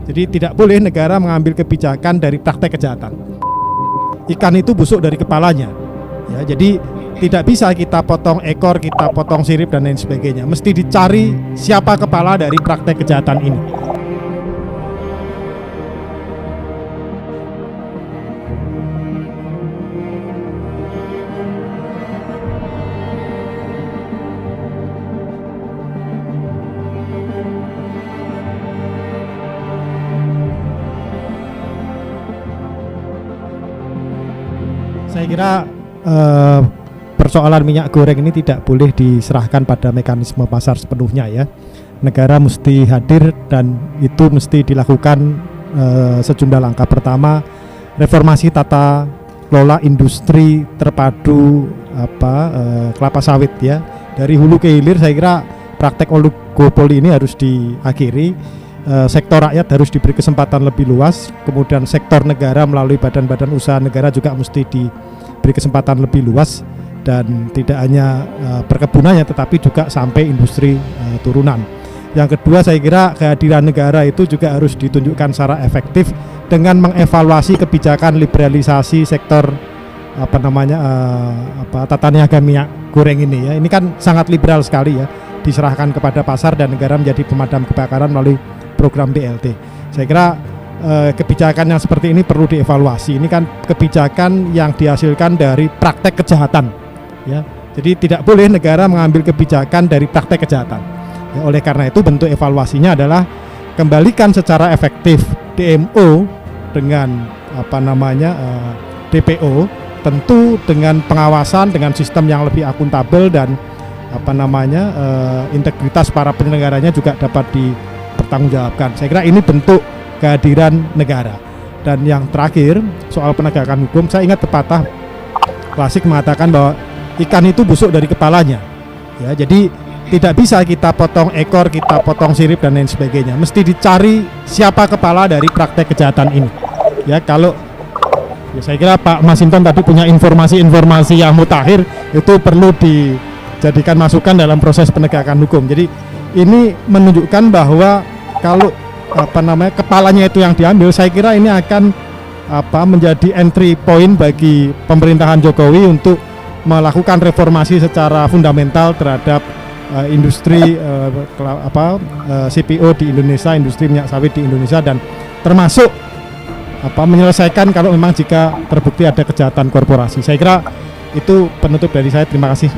Jadi tidak boleh negara mengambil kebijakan dari praktek kejahatan. Ikan itu busuk dari kepalanya. Ya, jadi tidak bisa kita potong ekor, kita potong sirip dan lain sebagainya. Mesti dicari siapa kepala dari praktek kejahatan ini. Saya kira persoalan minyak goreng ini tidak boleh diserahkan pada mekanisme pasar sepenuhnya ya. Negara mesti hadir dan itu mesti dilakukan sejumlah langkah. Pertama, reformasi tata kelola industri terpadu kelapa sawit ya. Dari hulu ke hilir saya kira praktek oligopoli ini harus diakhiri. Sektor rakyat harus diberi kesempatan lebih luas, kemudian sektor negara melalui badan-badan usaha negara juga mesti diberi kesempatan lebih luas, dan tidak hanya perkebunannya tetapi juga sampai industri turunan. Yang kedua, saya kira kehadiran negara itu juga harus ditunjukkan secara efektif dengan mengevaluasi kebijakan liberalisasi sektor tata niaga minyak goreng ini ya. Ini kan sangat liberal sekali ya, diserahkan kepada pasar dan negara menjadi pemadam kebakaran melalui program BLT. Saya kira kebijakan yang seperti ini perlu dievaluasi. Ini kan kebijakan yang dihasilkan dari praktek kejahatan ya. Jadi tidak boleh negara mengambil kebijakan dari praktek kejahatan ya. Oleh karena itu bentuk evaluasinya adalah kembalikan secara efektif DMO dengan DPO, tentu dengan pengawasan, dengan sistem yang lebih akuntabel dan integritas para penyelenggaranya juga dapat dipertanggungjawabkan. Saya kira ini bentuk kehadiran negara. Dan yang terakhir soal penegakan hukum, saya ingat pepatah klasik mengatakan bahwa ikan itu busuk dari kepalanya. Ya, jadi tidak bisa kita potong ekor, kita potong sirip dan lain sebagainya. Mesti dicari siapa kepala dari praktek kejahatan ini. Ya, kalau saya kira Pak Masinton tadi punya informasi yang mutakhir, itu perlu dijadikan masukan dalam proses penegakan hukum. Jadi ini menunjukkan bahwa kalau kepalanya itu yang diambil, saya kira ini akan menjadi entry point bagi pemerintahan Jokowi untuk melakukan reformasi secara fundamental terhadap industri CPO di Indonesia, industri minyak sawit di Indonesia, dan termasuk menyelesaikan kalau memang jika terbukti ada kejahatan korporasi. Saya kira itu penutup dari saya. Terima kasih.